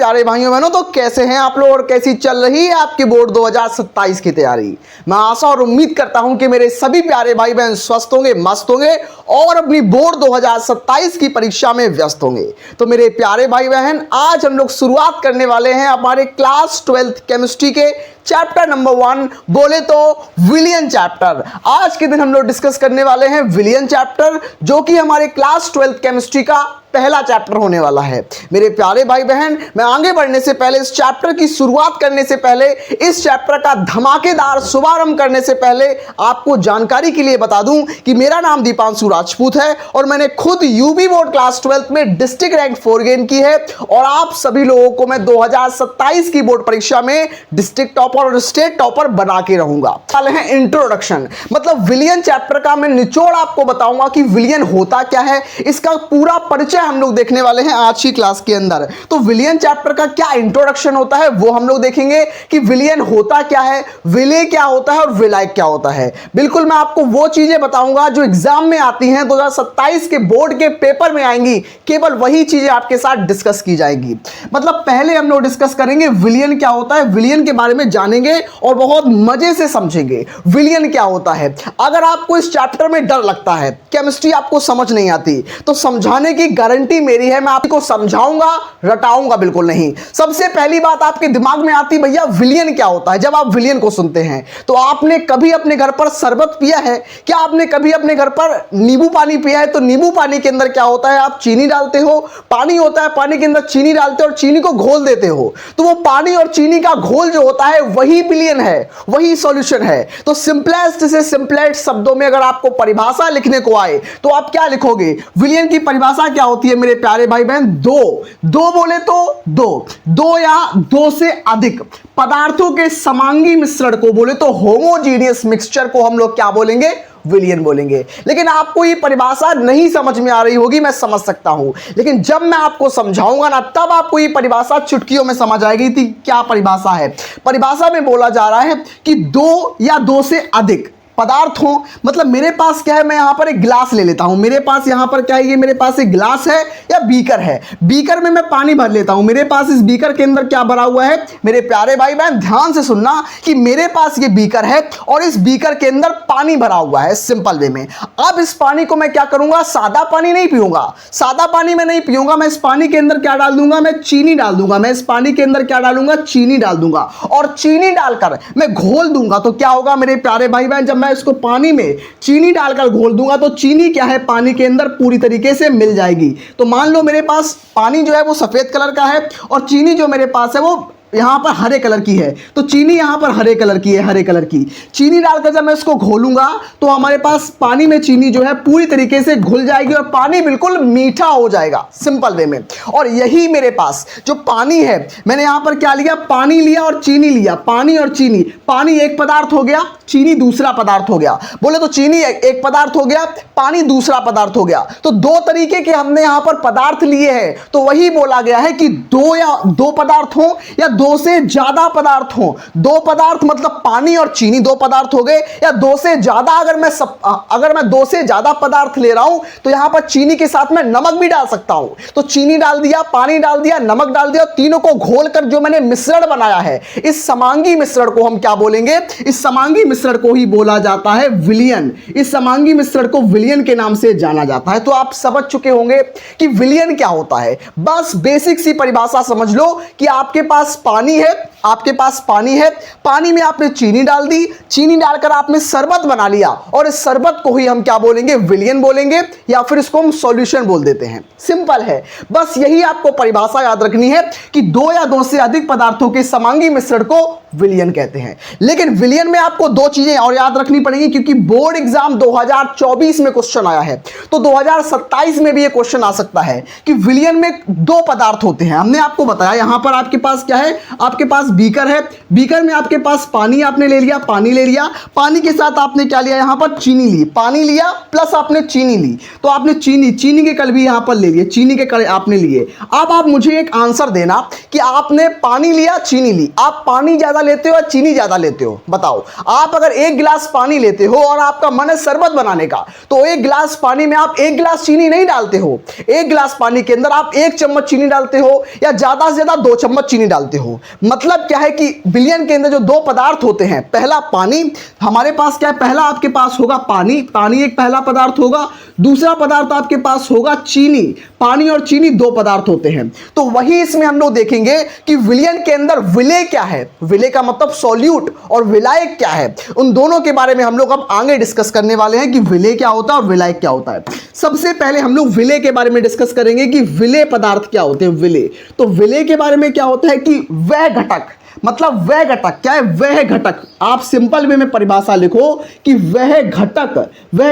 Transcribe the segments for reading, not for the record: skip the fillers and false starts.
प्यारे भाइयों बहनों, तो कैसे हैं आप लोग और कैसी चल रही है आपकी बोर्ड 2027 की तैयारी। मैं आशा और उम्मीद करता हूं कि मेरे सभी प्यारे भाई बहन स्वस्थ होंगे, मस्त होंगे और अपनी बोर्ड 2027 की परीक्षा में व्यस्त होंगे। तो मेरे प्यारे भाई बहन, आज हम लोग शुरुआत करने वाले हैं हमारे क्लास 12th केमिस्ट्री के चैप्टर नंबर 1, बोले तो विलियन चैप्टर। आज के दिन हम लोग डिस्कस करने वाले हैं विलियन चैप्टर, जो कि हमारे क्लास 12th केमिस्ट्री का पहला चैप्टर होने वाला है। मेरे प्यारे भाई बहन, मैं आगे बढ़ने से पहले, इस चैप्टर की शुरुआत करने से पहले, इस चैप्टर का धमाकेदार शुभारंभ करने से पहले आपको जानकारी के लिए बता दूं कि मेरा नाम दीपांशु राजपूत है और मैंने खुद यूपी बोर्ड क्लास 12th में डिस्ट्रिक्ट रैंक 4 गेन की है। और आप सभी लोगों को मैं 2027 की बोर्ड परीक्षा में डिस्ट्रिक्ट टॉपर और स्टेट टॉपर बना के रहूंगा। हैं इंट्रोडक्शन, मतलब विलियन चैप्टर का मैं निचोड़ आपको बताऊंगा कि विलियन होता क्या है, इसका पूरा परिचय हम लोग देखने वाले हैं आज की क्लास के अंदर। तो विलियन चैप्टर का क्या इंट्रोडक्शन होता है वो हम लोग देखेंगे कि विलियन होता क्या है, विले क्या होता है और विलाय क्या होता है। बिल्कुल मैं आपको वो चीजें बताऊंगा जो एग्जाम में आती हैं, 2027 के बोर्ड के पेपर में आएंगी, केवल वही चीजें आपके साथ डिस्कस की जाएंगी। मतलब पहले हम लोग डिस्कस करेंगे विलियन क्या होता है, विलियन के बारे में जानेंगे और बहुत मजे से समझेंगे विलियन क्या होता है। अगर आपको इस चैप्टर में डर लगता है, केमिस्ट्री आपको समझ नहीं आती, तो समझाने की गारंटी मेरी है। मैं आपको समझाऊंगा, रटाऊंगा बिल्कुल नहीं। सबसे पहली बात आपके दिमाग में आती, भैया विलियन क्या होता है। जब आप विलियन को सुनते हैं तो आपने कभी अपने घर पर शरबत पिया है क्या? आपने कभी अपने घर पर नींबू पानी पिया है? तो नींबू पानी के अंदर क्या होता है, आप चीनी डालते हो, पानी होता है, पानी के अंदर चीनी डालते हो और चीनी को घोल देते हो। तो वो पानी और चीनी का घोल जो होता है वही विलियन है, वही सॉल्यूशन है। तो सिंपलेस्ट से सिंपलेस्ट शब्दों में अगर आपको परिभाषा लिखने को आए तो आप क्या लिखोगे? विलियन की परिभाषा क्या होती है मेरे प्यारे भाई बहन? दो बोले तो दो या दो से अधिक पदार्थों के समांगी मिश्रण को, बोले तो होमोजीनियस मिक्सचर को हम लोग क्या बोलेंगे? विलियन बोलेंगे। लेकिन आपको ये परिभाषा नहीं समझ में आ रही होगी, मैं समझ सकता हूं, लेकिन जब मैं आपको समझाऊंगा ना, तब आपको ये परिभाषा चुटकियों में समझ आएगी थी क्या परिभाषा है। परिभाषा में बोला जा रहा है कि दो या दो से अधिक पदार्थ हो। मतलब मेरे पास क्या है, मैं यहां पर एक गिलास ले लेता हूं, मेरे पास यहां पर क्या है, ये मेरे पास एक गिलास है या बीकर है, बीकर में मैं पानी भर लेता हूं। मेरे पास इस बीकर के अंदर क्या भरा हुआ है मेरे प्यारे भाई बहन, ध्यान से सुनना कि मेरे पास ये बीकर है और इस बीकर के अंदर पानी भरा हुआ है सिंपल वे में। अब इस पानी को मैं क्या करूंगा, सादा पानी नहीं पीऊंगा, सादा पानी में नहीं पीऊंगा, मैं इस पानी के अंदर क्या डाल दूंगा, मैं चीनी डाल दूंगा। मैं इस पानी के अंदर क्या डालूंगा, चीनी डाल दूंगा और चीनी डालकर मैं घोल दूंगा। तो क्या होगा मेरे प्यारे भाई बहन, जब मैं इसको पानी में चीनी डालकर घोल दूंगा तो चीनी क्या है, पानी के अंदर पूरी तरीके से मिल जाएगी। तो मान लो मेरे पास पानी जो है वो सफेद कलर का है और चीनी जो मेरे पास है वो यहां पर हरे कलर की है। तो चीनी यहां पर हरे कलर की है, हरे कलर की चीनी डालकर जब मैं इसको घोलूंगा तो हमारे पास पानी में चीनी जो है पूरी तरीके से घुल जाएगी और पानी बिल्कुल मीठा हो जाएगा सिंपल वे में। और यही मेरे पास जो पानी है, मैंने यहां पर क्या लिया, पानी लिया और चीनी लिया, पानी और चीनी, पानी एक पदार्थ हो गया, चीनी दूसरा पदार्थ हो गया। बोले तो चीनी एक पदार्थ हो गया, पानी दूसरा पदार्थ हो गया। तो दो तरीके के हमने यहां पर पदार्थ लिए हैं। तो वही बोला गया है कि दो पदार्थ हो या दो से ज्यादा पदार्थ हो। दो पदार्थ मतलब पानी और चीनी दो पदार्थ हो गए, या दो से ज्यादा अगर मैं दो से ज्यादा पदार्थ ले रहा हूं तो यहां पर चीनी के साथ में नमक भी डाल सकता हूं। तो चीनी डाल दिया, पानी डाल दिया, नमक डाल दिया, तीनों को घोलकर जो मैंने मिश्रण बनाया है, इस समांगी मिश्रण को हम क्या बोलेंगे? इस समांगी मिश्रण को ही बोला जाता है विलियन। इस समांगी मिश्रण को विलियन के नाम से जाना जाता है। तो आप समझ चुके होंगे कि विलियन क्या होता है। बस बेसिक सी परिभाषा समझ लो कि आपके पास पानी है, आपके पास पानी है, पानी में आपने चीनी डाल दी, चीनी डालकर आपने शरबत बना लिया और इस शरबत को ही हम क्या बोलेंगे? विलियन बोलेंगे, या फिर इसको हम सॉल्यूशन बोल देते हैं। सिंपल है, बस यही आपको परिभाषा याद रखनी है कि दो या दो से अधिक पदार्थों के समांगी मिश्रण को विलियन कहते हैं। लेकिन विलियन में आपको दो चीजें और याद रखनी पड़ेगी, क्योंकि बोर्ड एग्जाम 2024 में क्वेश्चन आया है, तो 2027 में भी ये क्वेश्चन आ सकता है कि विलियन में दो पदार्थ होते हैं। हमने आपको बताया यहां पर आपके पास क्या है, आपके पास बीकर है, बीकर में आपके पास पानी आपने ले लिया, पानी ले लिया, पानी के साथ आपने क्या लिया, यहां पर चीनी ली, पानी लिया प्लस आपने चीनी ली। तो आपने चीनी के कण भी यहां पर ले लिए, चीनी के कण आपने लिए। अब आप मुझे एक आंसर देना कि आपने पानी लिया, चीनी ली, आप पानी ज्यादा लेते हो या चीनी ज्यादा लेते हो? बताओ। आप अगर 1 गिलास पानी लेते हो और आपका मन है शरबत बनाने का, तो 1 गिलास पानी में आप 1 गिलास चीनी नहीं डालते हो। 1 गिलास पानी के अंदर आप 1 चम्मच चीनी डालते हो या ज्यादा से ज्यादा 2 चम्मच चीनी डालते हो। मतलब क्या है कि विलयन के अंदर जो 2 पदार्थ होते हैं, पहला पानी, हमारे पास क्या है, पहला आपके पास होगा पानी, पानी एक पहला पदार्थ होगा, दूसरा पदार्थ आपके पास होगा चीनी। पानी और चीनी 2 पदार्थ होते हैं। तो वही इसमें हम लोग देखेंगे कि विलयन के अंदर विलेय क्या है, विलेय का मतलब सॉल्यूट, और विलायक क्या है। उन दोनों के बारे में हम लोग अब आगे डिस्कस करने वाले हैं कि विलेय क्या होता है और विलायक क्या होता है। सबसे पहले हम लोग विलेय के बारे में डिस्कस करेंगे कि विलेय पदार्थ क्या होते हैं। विलेय, तो विलेय के बारे में क्या होता है कि वह घटक, मतलब वह घटक क्या है, वह घटक, आप सिंपल वे में परिभाषा लिखो कि वह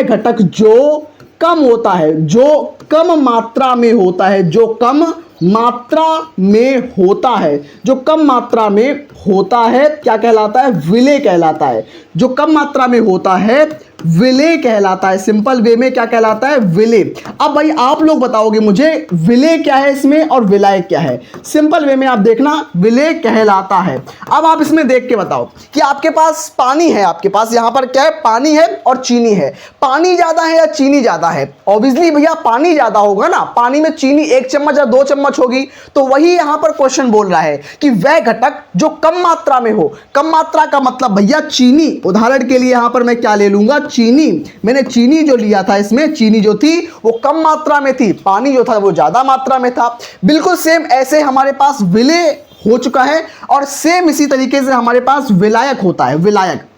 घटक जो कम होता है, जो कम मात्रा में होता है, जो कम मात्रा में होता है, जो कम मात्रा में होता है, क्या कहलाता है, विलेय कहलाता है। जो कम मात्रा में होता है विलेय कहलाता है। सिंपल वे में क्या कहलाता है, विलेय। अब भाई आप लोग बताओगे मुझे विलेय क्या है इसमें और विलायक क्या है। सिंपल वे में आप देखना, विलेय कहलाता है। अब आप इसमें देख के बताओ कि आपके पास पानी है, आपके पास यहां पर क्या है, पानी है और चीनी है। पानी ज्यादा है या चीनी ज्यादा है? ऑब्वियसली भैया पानी ज्यादा होगा ना, पानी में चीनी 1 चम्मच या 2 चम्मच होगी। तो वही यहां पर क्वेश्चन बोल रहा है कि वह घटक जो कम मात्रा में हो। कम मात्रा का मतलब भैया चीनी, उदाहरण के लिए यहां पर मैं क्या ले लूंगा, चीनी। मैंने चीनी जो लिया था, इसमें चीनी जो थी वो कम मात्रा में थी, पानी जो था वो ज्यादा मात्रा में था। बिल्कुल सेम ऐसे हमारे पास विलेय हो चुका है और सेम इसी तरीके से हमारे पास विलायक होता है। विलायक,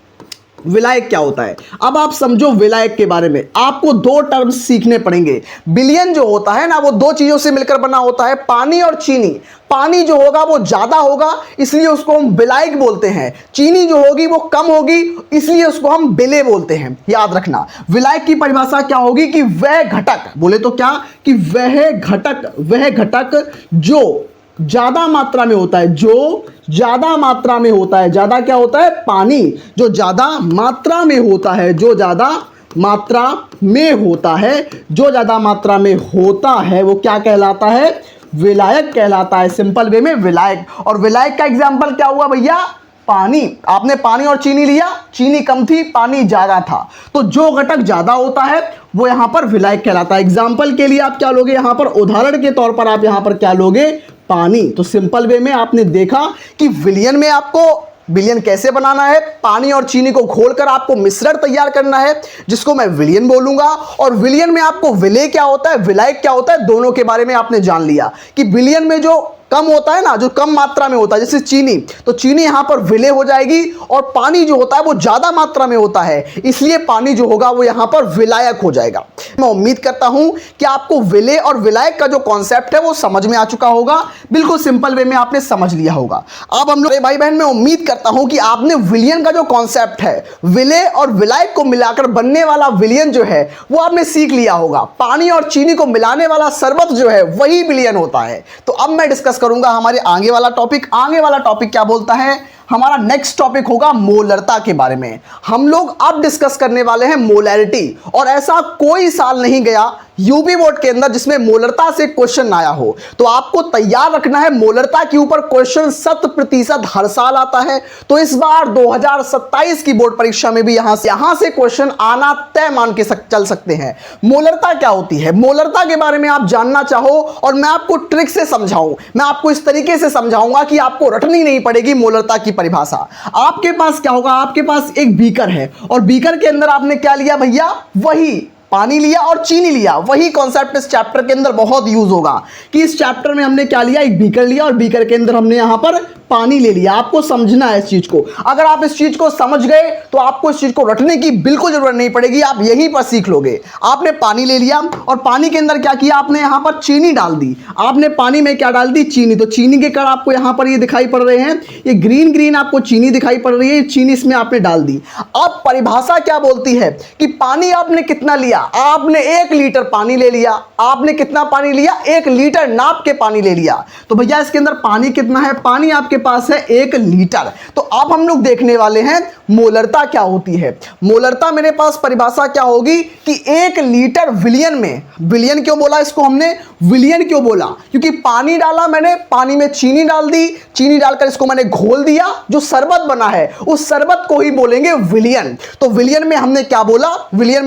विलायक क्या होता है अब आप समझो। विलायक के बारे में आपको 2 टर्म्स सीखने पड़ेंगे। विलयन जो होता है ना, वो 2 चीजों से मिलकर बना होता है, पानी और चीनी। पानी जो होगा वो ज्यादा होगा, इसलिए उसको हम विलायक बोलते हैं। चीनी जो होगी वो कम होगी, इसलिए उसको हम विलेय बोलते हैं। याद रखना, विलायक की परिभाषा क्या होगी कि वह घटक, बोले तो क्या, कि वह घटक जो ज्यादा मात्रा में होता है, जो ज्यादा मात्रा में होता है। ज्यादा क्या होता है, पानी, जो ज्यादा मात्रा में होता है, जो ज्यादा मात्रा में होता है, जो ज्यादा मात्रा में होता है, वो क्या कहलाता है, विलायक कहलाता है। सिंपल वे में विलायक। और विलायक का एग्जाम्पल क्या हुआ भैया, पानी। आपने पानी और चीनी लिया, चीनी कम थी, पानी ज्यादा था, तो जो घटक ज्यादा होता है वो यहां पर विलायक कहलाता है। एग्जाम्पल के लिए आप क्या लोगे यहां पर, उदाहरण के तौर पर आप यहां पर क्या लोगे, पानी। तो सिंपल वे में आपने देखा कि विलयन में आपको विलयन कैसे बनाना है, पानी और चीनी को घोलकर आपको मिश्रण तैयार करना है, जिसको मैं विलयन बोलूंगा। और विलयन में आपको विलेय क्या होता है, विलायक क्या होता है, दोनों के बारे में आपने जान लिया कि विलयन में जो कम होता है ना, जो कम मात्रा में होता है, जैसे चीनी, तो चीनी यहां पर विलेय हो जाएगी। और पानी जो होता है वो ज्यादा मात्रा में होता है, इसलिए पानी जो होगा वो यहां पर विलायक हो जाएगा। मैं उम्मीद करता हूं कि आपको विलेय और विलायक का जो कॉन्सेप्ट है वो समझ में आ चुका होगा। बिल्कुल सिंपल वे में आपने समझ लिया होगा। अब हम लोग भाई बहन, मैं उम्मीद करता हूं कि आपने विलयन का जो कॉन्सेप्ट है, विलेय और विलायक को मिलाकर बनने वाला विलयन जो है वो आपने सीख लिया होगा। पानी और चीनी को मिलाने वाला शरबत जो है वही विलयन होता है। तो अब मैं डिस्कस करूंगा हमारे आगे वाला टॉपिक। आगे वाला टॉपिक क्या बोलता है, हमारा नेक्स्ट टॉपिक होगा मोलरता के बारे में। हम लोग अब डिस्कस करने वाले हैं मोलैरिटी। और ऐसा कोई साल नहीं गया यूपी बोर्ड के अंदर जिसमें मोलरता से क्वेश्चन आया हो। तो आपको तैयार रखना है, मोलरता के ऊपर क्वेश्चन 100% हर साल आता है। तो इस बार 2027 की बोर्ड परीक्षा में भी यहां से क्वेश्चन आना तय मान के चल सकते हैं। मोलरता क्या होती है, मोलरता के बारे में आप जानना चाहो और मैं आपको ट्रिक से समझाऊं, मैं आपको इस तरीके से समझाऊंगा कि आपको रटनी नहीं पड़ेगी मोलरता की परिभाषा। आपके पास क्या होगा, आपके पास एक बीकर है और बीकर के अंदर आपने क्या लिया भैया, वही पानी लिया और चीनी लिया। वही कॉन्सेप्ट इस चैप्टर के अंदर बहुत यूज होगा कि इस चैप्टर में हमने क्या लिया, एक बीकर लिया और बीकर के अंदर हमने यहां पर पानी ले लिया। आपको समझना है इस चीज को। अगर आप इस चीज को समझ गए तो आपको इस चीज को रटने की बिल्कुल जरूरत नहीं पड़ेगी, आप यहीं पर सीख लोगे। आपने पानी ले लिया और पानी के अंदर क्या किया, आपने यहां पर चीनी डाल दी। आपने पानी में क्या डाल दी, चीनी। तो चीनी के कण आपको यहां पर ये दिखाई पड़ रहे हैं, ये ग्रीन ग्रीन आपको चीनी दिखाई पड़ रही है, चीनी इसमें आपने डाल दी। अब परिभाषा क्या बोलती है कि पानी आपने कितना लिया, आपने 1 लीटर पानी ले लिया। आपने कितना पानी लिया, 1 लीटर नाप के पानी ले लिया। तो भैया इसके अंदर पानी कितना है, पानी आपके पास है 1 लीटर। तो अब हम लोग देखने वाले हैं मोलरता क्या होती है। मोलरता मेरे पास परिभाषा क्या होगी कि 1 लीटर विलियन में, विलियन क्यों बोला इसको हमने, विलियन क्यों बोला, क्योंकि पानी डाला मैंने, पानी में चीनी डाल दी, चीनी डालकर इसको मैंने घोल दिया, जो शरबत बना है उस शरबत को ही बोलेंगे विलियन। तो विलियन में हमने क्या बोला, विलियन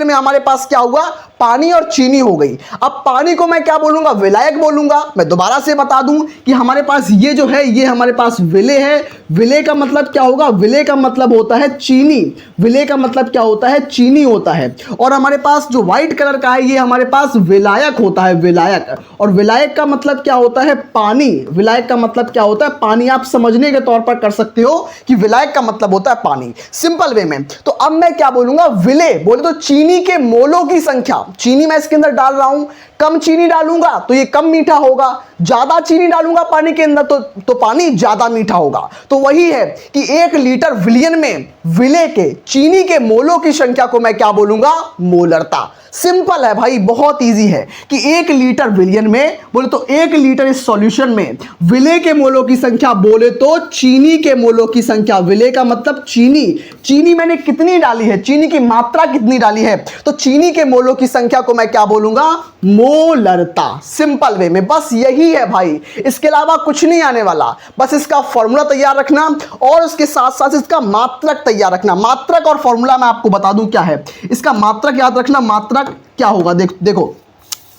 में हमारे पास क्या हुआ, पानी और चीनी हो गई। अब पानी को मैं क्या बोलूंगा, विलायक बोलूंगा। मैं दोबारा से बता दूं कि हमारे पास ये जो है, ये हमारे पास विले है। विले का मतलब क्या होगा, विले का मतलब होता है चीनी, विले का मतलब क्या होता है, चीनी होता है। और हमारे पास जो व्हाइट कलर का है ये हमारे पास विलायक होता है, विलायक। और विलायक का मतलब क्या होता है, पानी। विलायक का मतलब क्या होता है, पानी। आप समझने के तौर पर कर सकते हो कि विलायक का मतलब होता है पानी, सिंपल वे में। तो अब मैं क्या बोलूंगा, विले बोले तो चीनी के मोलों की संख्या। चीनी मैं इसके अंदर डाल रहा हूं, कम चीनी डालूंगा तो ये कम मीठा होगा, ज्यादा चीनी डालूंगा पानी के अंदर तो पानी ज्यादा मीठा होगा। तो वही है कि 1 लीटर विलियन में विले के, चीनी के मोलों की संख्या को मैं क्या बोलूंगा, मोलरता। सिंपल है भाई, बहुत इजी है कि 1 लीटर विलियन में बोले तो 1 लीटर इस सॉल्यूशन में विले के मोलों की संख्या बोले तो चीनी के मोलों की संख्या। विले का मतलब चीनी, चीनी मैंने कितनी डाली है, चीनी की मात्रा कितनी डाली है, तो चीनी के मोलों की संख्या को मैं क्या बोलूंगा, मोलरता। सिंपल वे में बस यही है भाई, इसके अलावा कुछ नहीं आने वाला। बस इसका फॉर्मूला तैयार रखना और उसके साथ साथ इसका मात्रक तैयार रखना। मात्रक और फॉर्मूला मैं आपको बता दूं क्या है, इसका मात्रक याद रखना। मात्रक क्या होगा, देखो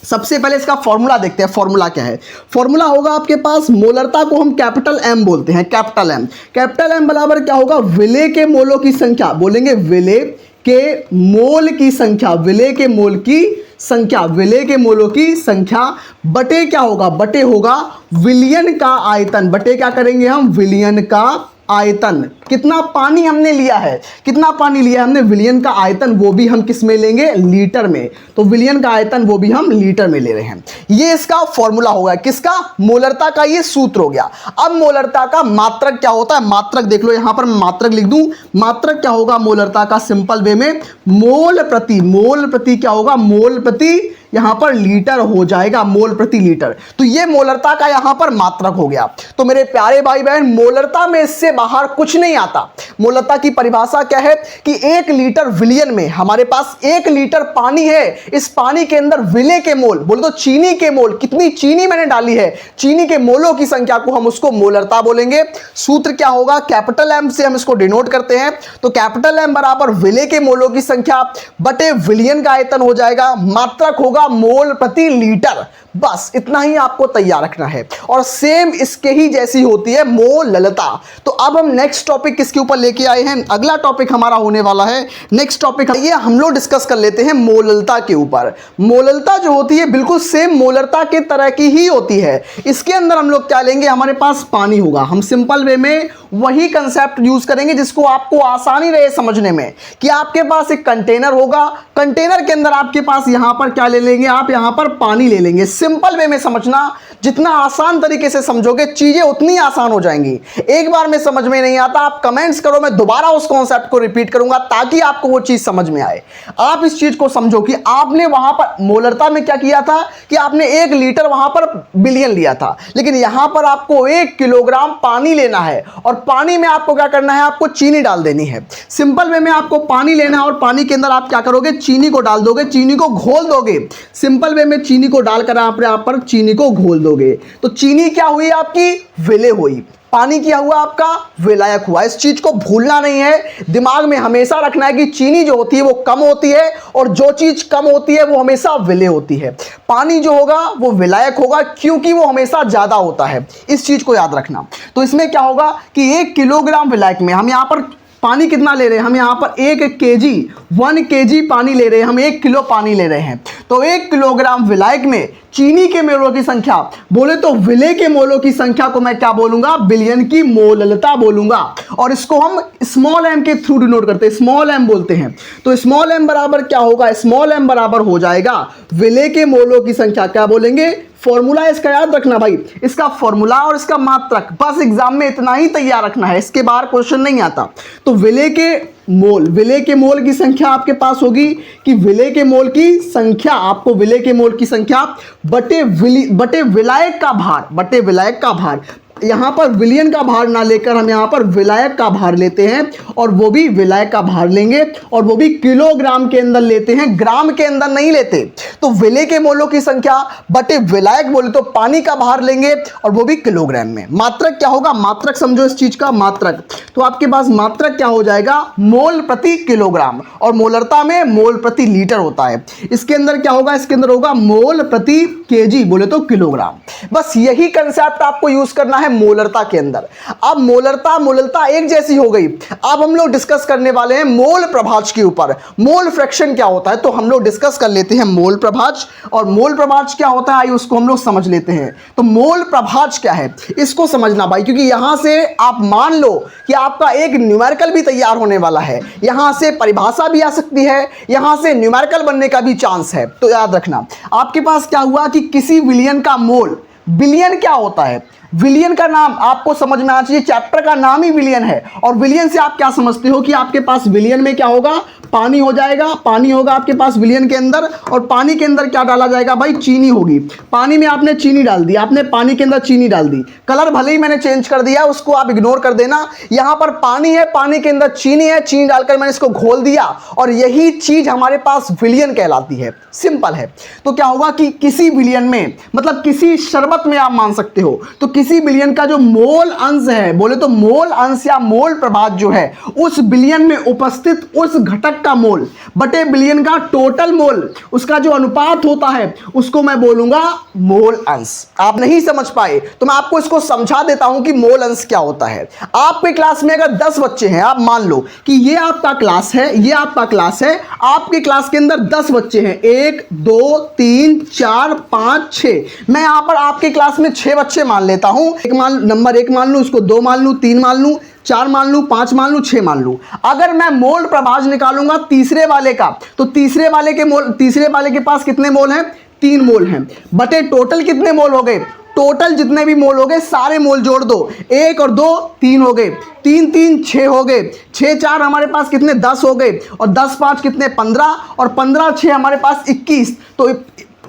सबसे पहले इसका फॉर्मूला देखते हैं। फॉर्मूला क्या है, फॉर्मूला होगा आपके पास, मोलरता को हम कैपिटल एम बोलते हैं, कैपिटल एम। कैपिटल एम बराबर क्या होगा, विले के मोलों की संख्या, बोलेंगे विले के मोल की संख्या, विले के मोल की संख्या, विले के मोलों की संख्या बटे क्या होगा, बटे होगा विलियन का आयतन। बटे क्या करेंगे हम, विलियन का आयतन। कितना पानी हमने लिया है, कितना पानी लिया है हमने, विलियन का आयतन, वो भी हम किस में लेंगे, लीटर में। तो विलियन का आयतन वो भी हम लीटर में ले रहे हैं। ये इसका फॉर्मूला होगा, किसका, मोलरता का। ये सूत्र हो गया। अब मोलरता का मात्रक क्या होता है, मात्रक देख लो, यहां पर मैं मात्रक लिख दूं। मात्रक क्या होगा मोलरता का, सिंपल वे में मोल प्रति, मोल प्रति क्या होगा, मोल प्रति यहां पर लीटर हो जाएगा, मोल प्रति लीटर। तो ये मोलरता का यहां पर मात्रक हो गया। तो मेरे प्यारे भाई बहन, मोलरता में इससे बाहर कुछ नहीं आता। मोलरता की परिभाषा क्या है कि 1 लीटर विलियन में हमारे पास 1 लीटर पानी है, इस पानी के अंदर विले के मोल, बोले तो चीनी के मोल, कितनी चीनी मैंने डाली है, चीनी के मोलों की संख्या को हम उसको मोलरता बोलेंगे। सूत्र क्या होगा, कैपिटल एम से हम इसको डिनोट करते हैं। तो कैपिटल एम बराबर विले के मोलों की संख्या बटे विलियन का आयतन हो जाएगा, मात्रक होगा मोल प्रति लीटर। बस इतना ही आपको तैयार रखना है। और सेम इसके ही जैसी होती है मोललता। तो अब हम नेक्स्ट टॉपिक किसके ऊपर लेके आए हैं, अगला टॉपिक हमारा होने वाला है, नेक्स्ट टॉपिक ये हम लोग डिस्कस कर लेते हैं मोललता के ऊपर। मोललता जो होती है बिल्कुल सेम मोलरता के तरह की ही होती है। इसके अंदर हम लोग क्या लेंगे, हमारे पास पानी होगा। हम सिंपल वे में वही कंसेप्ट यूज करेंगे जिसको आपको आसानी रहे समझने में, कि आपके पास एक कंटेनर होगा, कंटेनर के अंदर आपके पास यहां पर क्या ले लेंगे, आप यहां पर पानी ले लेंगे। सिंपल वे में समझना, जितना आसान तरीके से समझोगे चीजें उतनी आसान हो जाएंगी। एक बार में समझ में नहीं आता, आप कमेंट्स करो, मैं दोबारा उस कॉन्सेप्ट को रिपीट करूंगा ताकि आपको वो चीज समझ में आए। आप इस चीज को समझो कि आपने वहां पर मोलरता में क्या किया था कि आपने 1 लीटर वहां पर बिलियन लिया था, लेकिन यहां पर आपको 1 किलोग्राम पानी लेना है और पानी में आपको क्या करना है, आपको चीनी डाल देनी है। सिंपल वे में आपको पानी लेना है और पानी के अंदर आप क्या करोगे, चीनी को डाल दोगे, चीनी को घोल दोगे। सिंपल वे में चीनी को डालकर आप यहाँ पर चीनी को घोल दोगे। तो चीनी क्या हुई, आपकी विले हुई। पानी क्या हुआ, आपका विलायक हुआ। इस चीज को भूलना नहीं है, दिमाग में हमेशा रखना है कि चीनी जो होती है वो कम होती है और जो चीज कम होती है वो हमेशा विले होती है। पानी जो होगा वो विलायक होगा क्योंकि वो हमेशा ज्यादा होता है। इस चीज को याद रखना। तो इसमें क्या होगा कि 1 किलोग्राम विलायक में हम यहां पर पानी कितना ले रहे हैं, हम यहां पर 1 केजी 1 केजी पानी ले रहे हैं, हम 1 किलो पानी ले रहे हैं। तो 1 किलोग्राम विलायक में चीनी के मोलों की संख्या, बोले तो विले के मोलों की संख्या को मैं क्या बोलूंगा, बिलियन की मोललता बोलूंगा। और इसको हम स्मॉल एम के थ्रू डिनोट करते हैं, स्मॉल एम बोलते हैं। तो स्मॉल एम बराबर क्या होगा, स्मॉल एम बराबर हो जाएगा विले के मोलों की संख्या, क्या बोलेंगे, फॉर्मूला इसका याद रखना भाई, इसका फॉर्मूला और इसका मात्रक, बस एग्जाम में इतना ही तैयार रखना है, इसके बाहर क्वेश्चन नहीं आता। तो विले के मोल, विले के मोल की संख्या आपके पास होगी कि विले के मोल की संख्या, आपको विले के मोल की संख्या बटे विलायक का भार, बटे विलायक का भार। यहाँ पर विलियन का भार ना लेकर हम यहाँ पर विलायक का भार लेते हैं, और वो भी विलायक का भार लेंगे, और वो भी किलोग्राम के अंदर लेते हैं, ग्राम के अंदर नहीं लेते। तो विलेय के मोलों की संख्या बटे विलायक बोले तो पानी का भार लेंगे, और वो भी किलोग्राम में। मात्रक क्या होगा, मात्रक समझो इस चीज का, मात्रक। तो आपके पास मात्रक क्या हो जाएगा, मोल प्रति किलोग्राम, और मोलरता में मोल प्रति लीटर होता है। इसके अंदर क्या होगा, इसके अंदर होगा मोल प्रति केजी बोले तो किलोग्राम। बस यही कंसेप्ट आपको यूज करना है मोलरता के अंदर। अब मोलरता एक जैसी हो गई। अब हम लोग डिस्कस करने वाले हैं मोल प्रभाज्य के ऊपर। मोल फ्रैक्शन क्या होता है तो हम लोग डिस्कस कर लेते हैं मोल प्रभाज्य। और मोल प्रभाज्य क्या होता है आइए उसको हम लोग समझ लेते हैं। तो मोल प्रभाज्य क्या है इसको समझना भाई, क्योंकि यहां से आप मान लो कि आपका एक न्यूमेरिकल भी तैयार होने वाला है, यहां से परिभाषा भी आ सकती है, यहां से न्यूमेरिकल बनने का भी चांस है। तो याद रखना आपके पास क्या हुआ कि किसी विलियन का मोल, विलियन क्या होता है, विलियन का नाम आपको समझ में आना चाहिए, चैप्टर का नाम ही विलियन है। और विलियन से आप क्या समझते हो कि आपके पास विलियन में क्या होगा, पानी हो जाएगा, पानी होगा आपके पास विलियन के अंदर, और पानी के अंदर क्या डाला जाएगा भाई, चीनी होगी। पानी में आपने चीनी डाल दी, आपने पानी के अंदर चीनी डाल दी, कलर भले ही मैंने चेंज कर दिया उसको आप इग्नोर कर देना। यहां पर पानी है, पानी के अंदर चीनी है, चीनी डालकर मैंने इसको घोल दिया, और यही चीज हमारे पास विलियन कहलाती है। सिंपल है। तो क्या होगा कि किसी विलियन में, मतलब किसी शरबत में आप मान सकते हो, तो किसी विलियन का जो मोल अंश है, बोले तो मोल अंश या मोल प्रभाज्य जो है, उस विलियन में उपस्थित उस घटक का मोल बटे विलियन का टोटल मोल, उसका जो अनुपात होता है उसको मैं बोलूंगा मोल अंश। आप नहीं समझ पाए तो मैं आपको इसको समझा देता हूं कि मोल अंश क्या होता है। आपके क्लास में अगर 10 बच्चे हैं, आप मान लो कि ये आपका क्लास है, ये आपका क्लास है, आपके क्लास के अंदर 10 बच्चे हैं, 1 2 3 4 5 6, मैं यहां पर आपके क्लास में 6 बच्चे मान लेता हूं। नंबर 1 मान लूं, उसको 2 मान लूं, 3 मान लूं, 4 मान लूं, 5 मान लूं, 6 मान लूं। अगर मैं मोल प्रभाज्य निकालूंगा तीसरे वाले का, तो तीसरे वाले के पास कितने मोल हैं, 3 मोल हैं, बटे टोटल कितने मोल हो गए, टोटल जितने भी मोल हो गए सारे मोल जोड़ दो, 1 और 2 3 हो गए, 3 3 6 हो गए, 6 4 हमारे पास कितने 10 हो गए, और 10 5 कितने 15, और 15 6 हमारे पास 21, तो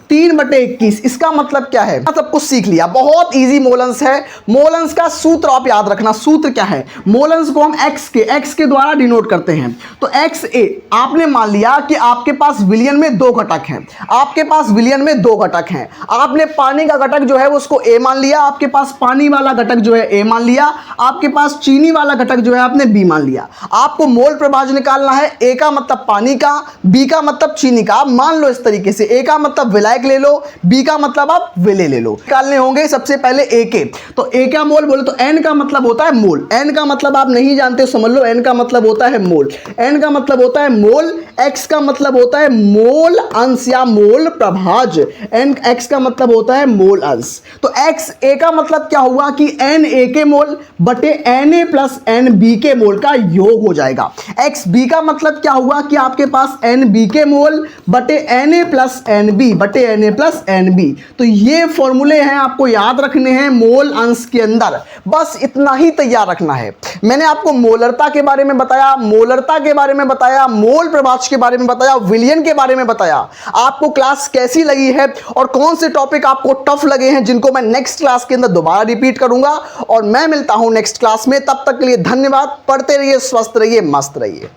3/21। इसका मतलब क्या है, सब कुछ सीख लिया, बहुत इजी मोलंस है। मोलंस का सूत्र आप याद रखना, सूत्र क्या है, मोलंस को हम x के द्वारा डिनोट करते हैं। तो XA आपने मान लिया कि आपके पास विलियन में 2 घटक हैं, आपके पास विलियन में 2 घटक हैं, आपने पानी का घटक जो है उसको A मान लिया, आपके पास पानी वाला घटक जो है A मान लिया, आपके पास चीनी वाला घटक जो है आपने B मान लिया। आपको मोल प्रभाज्य निकालना है, A का मतलब पानी का, B का मतलब चीनी का। आप मान लो इस तरीके से, A का मतलब विलायक ले लो, बी का मतलब आप विलेय ले लो। निकालने होंगे सबसे पहले ए के, तो ए का मोल बोले तो एन का मतलब होता है मोल। एन का मतलब आप नहीं जानते समझ लो, एन का मतलब होता है मोल, एन का मतलब होता है मोल, एक्स का मतलब होता है मोल अंश या मोल प्रभाज्य, एन एक्स का मतलब होता है मोल अंश। तो एक्स ए का मतलब क्या हुआ कि एन ए के मोल बटे N A plus N B के मोल का योग हो जाएगा। एक्स बी का मतलब क्या हुआ कि आपके पास एन बी के मोल बटे N A plus N B बटे N A plus N B. तो ये फॉर्मूले हैं, आपको याद रखने हैं मोल अंश के अंदर, बस इतना ही तैयार रखना है। मैंने आपको मोलरता के बारे में बताया, मोलरता के बारे में बताया, मोल प्रभाज्य के बारे में बताया, विलियन के बारे में बताया। आपको क्लास कैसी लगी है और कौन से टॉपिक आपको टफ लगे हैं जिनको मैं नेक्स्ट क्लास के अंदर दोबारा रिपीट करूंगा, और मैं मिलता हूं नेक्स्ट क्लास में। तब तक के लिए धन्यवाद। पढ़ते रहिए, स्वस्थ रहिए, मस्त रहिए।